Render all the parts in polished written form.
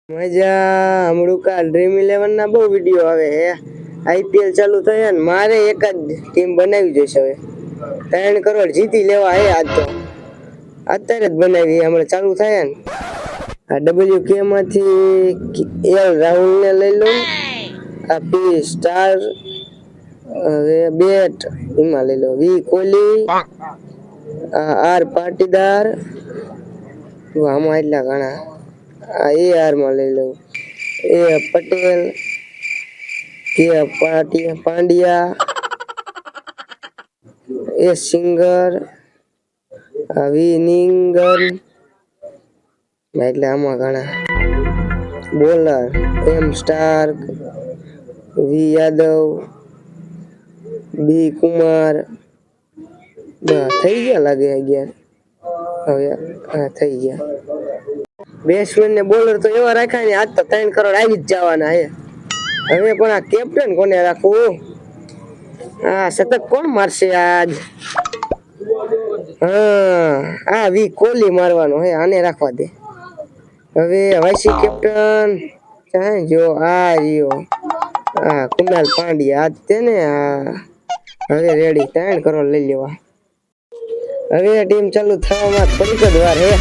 મજા હમણાં કાલ ડ્રીમ 11 ના બહુ વિડીયો આવે હે આઈપીએલ ચાલુ થયા ને મારે એક જ ટીમ બનાવી જોઈશે હવે 3 કરોડ જીતી લેવા હે આજ તો અત્યારે જ બનાવી હમણાં ચાલુ થયા ને આ WK માંથી એલ રાહુલ ને લઈ લઉં આ પી સ્ટાર હવે બેટ એમાં લઈ લો વી કોહલી આર પાટીદાર આમાં એટલા ઘણા AR માં લઈ લઉં એ પટેલ કે પાંડ્યા એ સિંગર વિનિંગર એટલે આમાં ઘણા બોલર એમ સ્ટાર્ક વી યાદવ બી કુમાર થઈ ગયા લાગે 11 હવે હા થઈ ગયા બેટ્સમેન ને બોલર તો એવા રાખ્યા ને આજ તો 3 કરોડ આવી જ જવાના હે હવે પણ આ કેપ્ટન કોને રાખવું હા શતક કોણ મારશે આજ હા વી કોહલી મારવાનો હે આને રાખવા દે હવે વાઇસી કેપ્ટન ચાહે જો આ રહ્યો હા કુનાલ પાંડ્યા આજ તેને હવે રેડી 3 કરોડ લઈ લેવા હવે ટીમ ચાલુ થવામાં થોડીક જ વાર હે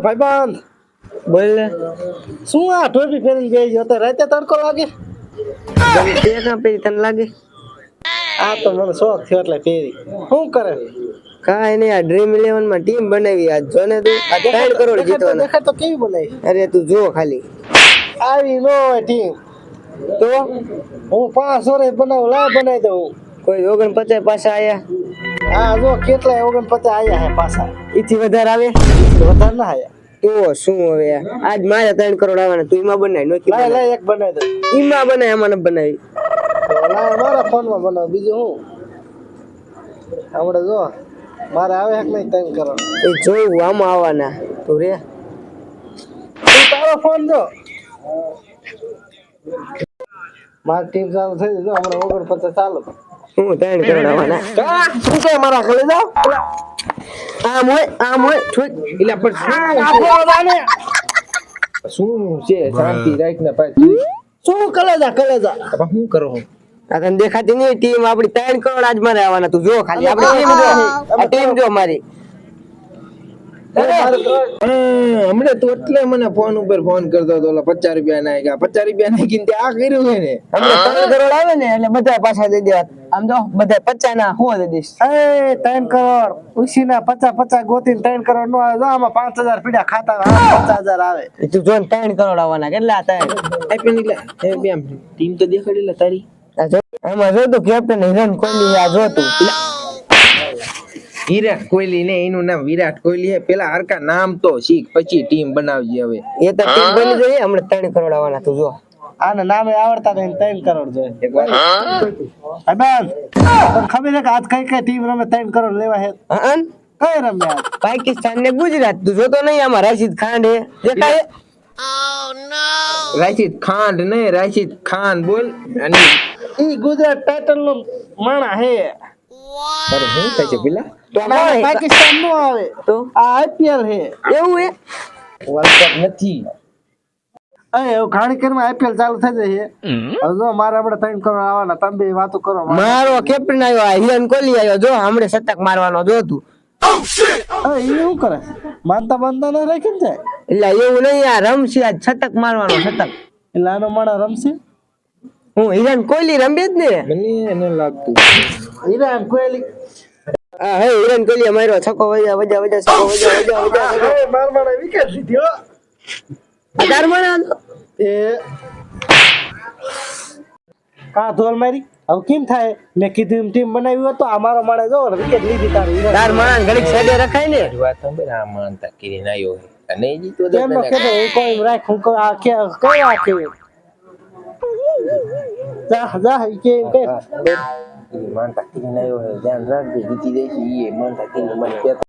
ભાઈબંધ બોલ ને શું આ ટોપી પહેરીને બેસી હતો રાતે તડકો લાગે તે ના પેરી તને લાગે આ તો મને શોખ થયો એટલે પહેરી શું કરે કાંઈ નહીં આ ડ્રીમ 11 માં ટીમ બનાવી આજ જો ને તું આ 3 કરોડ જીતવાના દેખાય તો કેવી બનાવી અરે તું જો ખાલી આવી નો હોય ટીમ તો હું 5 વર્ષ બનાવું લાય બનાવી દઉં કોઈ 49 પાછા આયા હા જો કેટલાય 49 આયા હે પાછા ઈથી વધારે આવે વધારે ના આયા તો શું હવે આજ મારે 3 કરોડ આવવાના તું એમાં બનાવી નોકી લાય લાય એક બનાવી દઉં એમાં બનાય આમાં ન બનાવી લાય મારા ફોનમાં બનાવ બીજું હું આપણે જો મારે આવે હક નહીં 3 કરોડ એ જોયું આમાં આવવાના તું રે તું તારો ફોન જો મારી ટીમ ચાલુ થઈ ગઈ જો હમણાં 49 ચાલુ હું 3 કરોડ આવવાના શું કે મારા ઘરે જાવ આમ હોય ઠોક એટલે પણ શું છે શાંતિ રાખને પાછી શું કલેજા હવે શું કરો આ તને દેખાતી નહીં ટીમ આપડી 3 કરોડ આજ મારે આવવાના તું જો ખાલી આપડી ટીમ જો આ ટીમ જો મારી હમણાં તો એટલે મને ફોન ઉપર ફોન કરતો હતો 50 રૂપિયા નાખ્યા 50 રૂપિયા નાખીને તે આ કર્યું છે ને હમણાં 3 કરોડ આવે ને એટલે બધા પાછા દઈ દેવા આમ તો બધા 50 ના હો દઈ દઈશ એ 3 કરોડ ઉસીના 50 ગોતીને 3 કરોડ નો આવે જો આમાં 5000 પીડા ખાતા 5000 આવે તું જો 3 કરોડ આવવાના કેટલા હતા આઈપીએલ એટલે એ બેમ ટીમ તો દેખાડી લે તારી આમાં જો તું કેપ્ટન હિરન કોહલી આ જો તું વિરાટ કોહલી ને એનું નામ વિરાટ કોહલી હે પેલા હરકા નામ તો શીખ પછી ટીમ બનાવજે હવે એ તો ટીમ બની જોઈએ હમણાં 3 કરોડ આવવાના તું જો આને નામે આવડતા નહીં 3 કરોડ જોઈએ એકવાર અબન તને ખબર છે કે આજ કઈ ટીમ રમે 3 કરોડ લેવા હે હા કઈ રમે આજ પાકિસ્તાન ને ગુજરાત તું જોતો નહીં આમાં રાશિદ ખાન હે દેખાય રાશિદ ખાન નહીં રાશિદ ખાન બોલ અને ઈ ગુજરાત ટાઇટલ નો માણા હે અરે શું થાય છે પેલા તો પાકિસ્તાન નો આવે તો આ આઈપીએલ હે એવું હે વર્લ્ડ કપ નથી એ ઘાણી કરીમાં આઈપીએલ ચાલુ થઈ જાય છે હવે જો મારે આપણે 3 કરોડ આવવાના તમે બે વાતો કરો મારો કેપ્ટન આવ્યો હિરન કોહલી આવ્યો જો હમણે શતક મારવાનો જો તું એ શું કરે માનતા ના રાખી જાય એટલે એવું નહીં આ રમશે આજ શતક મારવાનો શતક એટલે આનો માણા રમશે હું હિરન કોહલી રમે જ ને મને એને લાગતું વિરાટ કોહલી હા હે હિરન કોહલી માર્યો છક્કો વજા છક્કો વજા માર મારા વિકેટ લીધી હો અઢાર મારા એ કા ધોલ મારી હવે કેમ થાય મેં કીધું ટીમ બનાવી હોત તો અમારો માણે જો વિકેટ લીધી તારી તાર મારા ઘડીક સાઈડે રખાય ને વાત સાંભળ આ માનતા કરીને આવ્યો છે અને ઈ તો કેમ નો કેતો હું કોઈ રાખ હું આ કે કઈ આ કે જા કે માનતા કરીને આવ્યો છે ધ્યાન રાખજે જીતી જઈશ ઈ માનતા કરીને મને કહેતો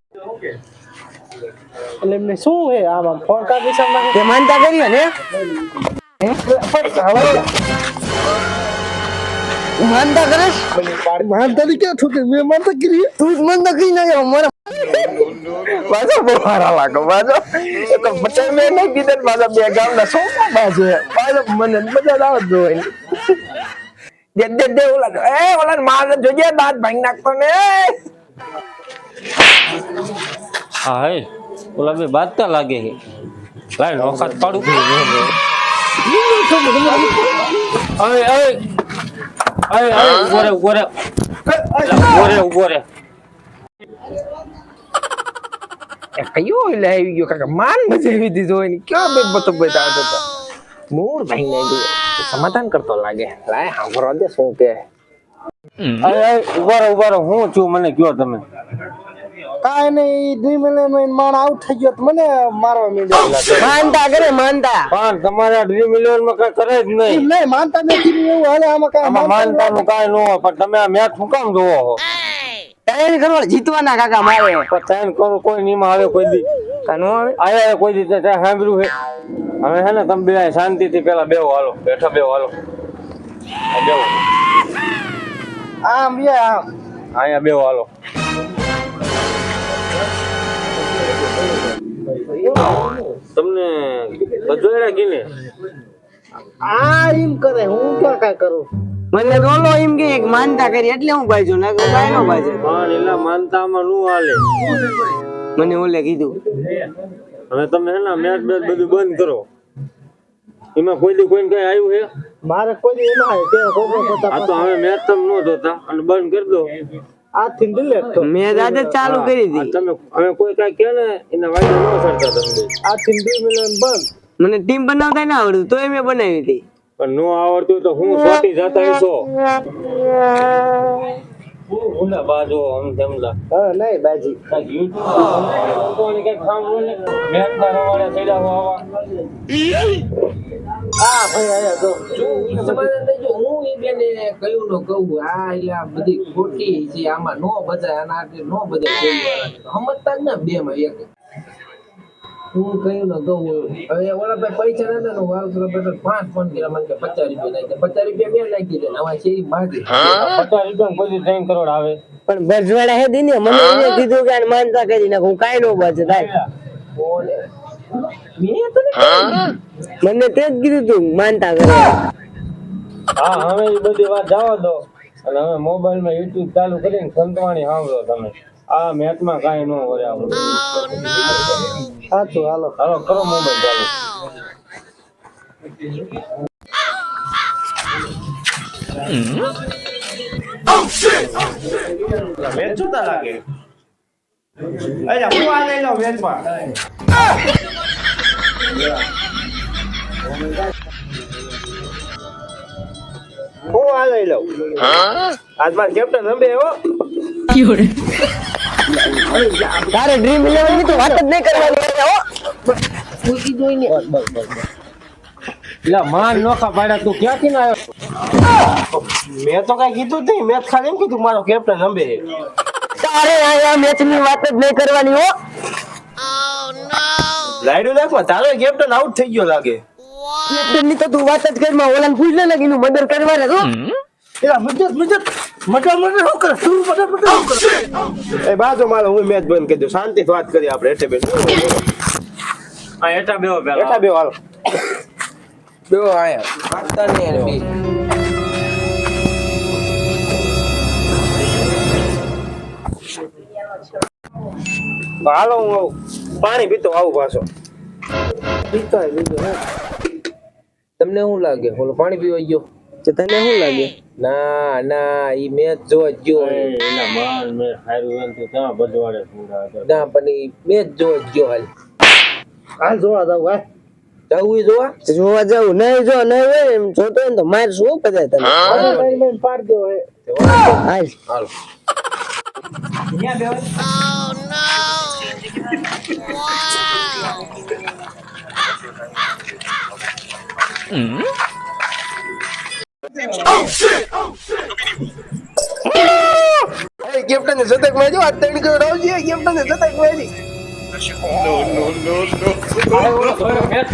એટલે એમને શું હે આમાં ફોન કા વિષય તે માનતા કર્યો ને માનતા કરે માનતા ની ક્યાં ઠોકે મેં માનતા કરી તું જ માનતા કરી ના મારા પાછો બહુ સારા લાગે પાછો એ તો પચાસ મેં નહીં કીધું પાછા બે ગામના સોફા છે પાછો મને મજા આવે જોઈને દે ઓલા માર જોજે દાંત ભાંગી નાખતો ને હા હે ઓલા બે બાદતા લાગે છે લાઈ નોખાત પાડું ઉભો રે કયો એટલે આવી ગયો કાકા માન મજા આવી હતી જોઈને ક્યાં બે બતો બતાવતો હતો મૂળ ભાઈ ને સમાધાન કરતો લાગે લાય સાંભળવા દે શું કે ઉભા રહો હું છું મને કયો તમે કાંઈ નહીં 2 મિનિટ માણ આઉટ થઈ ગયો તો મને મારવા માંડ્યો માનતા કરે માનતા પણ તમારા ડ્રીમ ઇલેવન માં કઈ કરે જ નહીં નહીં માનતા નથી એવું હાલે આમાં કાંઈ આમાં માનતા નું કઈ ન હોય પણ તમે આ મેચ શું કામ જોવો છો ત્રણ કરોડ જીતવાના કાકા મારે પણ ત્રણ કરોડ કોઈ નીમાં આવે કોઈ દી કાનો આવે આયા કોઈ દી તે સાંભળ્યું છે હવે હે ને તમે બે શાંતિથી પેલા બેહો હાલો બેઠા બેહો હાલો બેહો આમ યે આમ અહીંયા બેહો હાલો તમને બધું ગીને આ એમ કરે હું ક્યાં કાંઈ કરું મને રોલો એમ કે એક માનતા કરી એટલે હું બાજુ ના કાઈ નો બાજુ પણ એલા માનતામાં નું હાલે મને ઓલે કીધું હવે તમે હે ને મેચ બેચ બધું બંધ કરો એમાં કોઈ દી કોઈને કઈ આવ્યું છે મારે કોઈ દી એમાં આવે તે ખોખો આ તો હવે મેચ તમે નો જોતા અને બંધ કરી દો આજથી ડિલેટ તો મેં દાદા ચાલુ કરી આ હતી તમે હવે કોઈ કઈ કહે ને એના વાયદા ન કરતા તમે આજથી 2 મિલિયન બંધ મને ટીમ બનાવતા ના આવડતું તોય મેં બનાવી હતી પણ નો આવડતું તો હું સોટી જતા હશો ઉના બાજુ આમ જમલા હા નહીં બાજી હા ભાઈ આયા તો હું કહ્યું ને કહું હવે ઓલા ભાઈ પૈસા નતા ને વાલ કરો બેઠો 5 ફોન કર્યા મને કે 50 રૂપિયા નાખી દે 50 રૂપિયા મેં નાખી દે હવે શેરી ભાગી 50 રૂપિયા કોઈ 3 કરોડ આવે પણ બજવાડા હે દીને મને એને કીધું કે આને માનતા કરી નાખ હું કાઈ નો બચે થાય કોને મેં તને મને તે જ કીધું તું માનતા કરે હા હવે એ બધી વાત જવા દો અને હવે મોબાઈલ માં યુટ્યુબ ચાલુ કરીને સંતવાણી સાંભળો તમે આ મેચ માં કાંઈ ન હોય આપણું સાચું હાલો હાલો કરો મોબાઈલ ચાલુ મેચ જોતા લાગે અરે હું આ લઈ લઉં મેચમાં હું આ લઈ લઉં આજ માર કેપ્ટન રમે હો તારે ડ્રીમ 11 ની તો વાત જ નહીં કરવાની હો એટલે માન નોખા પાડ્યા તું ક્યાંથી ના આવ્યો મેં તો કઈ કીધું જ નહીં મેચ ખાલી એમ કીધું મારો કેપ્ટન રમે તારે આ મેચ ની વાત જ નહીં કરવાની હો લાઈડું નાખમાં તારો કેપ્ટન આઉટ થઈ ગયો લાગે કેપ્ટન ની તો તું વાત જ કરમાં ઓલાને પૂછ લે ને કે એનું મર્ડર કરવાના તો એલા મજત મટર શું કરે તું મટર શું કરે એ બાજુ મારો હું મેચ બંધ કરી દઉં શાંતિથી વાત કરીએ આપણે એટલે બે આ એટા બેહો પેલા એટા બે હાલો બે આયા વાંચતા નહીં બી હાલો હું આવું પાણી પીતો આવું પાછો પીતો તમને શું લાગે ઓલો પાણી પીવા ગયો તો તને શું લાગે ના ના ઈ મેચ જોવા ગયો એના માન મે હારું એમ તો ત્યાં બજવાડે પૂરા હતા ના પણ ઈ મેચ જોવા ગયો હાલ હાલ જોવા જાવ હા જવું જોવા જોવા જાવ નહીં જો નહીં હોય એમ જોતો હોય ને તો માર શું બધા તને લઈને પાડ દેવો હે હાલ હાલો કેપ્ટન શતક માં જો આ 3 કરોડ આવજે કેપ્ટન શતક માં મેચ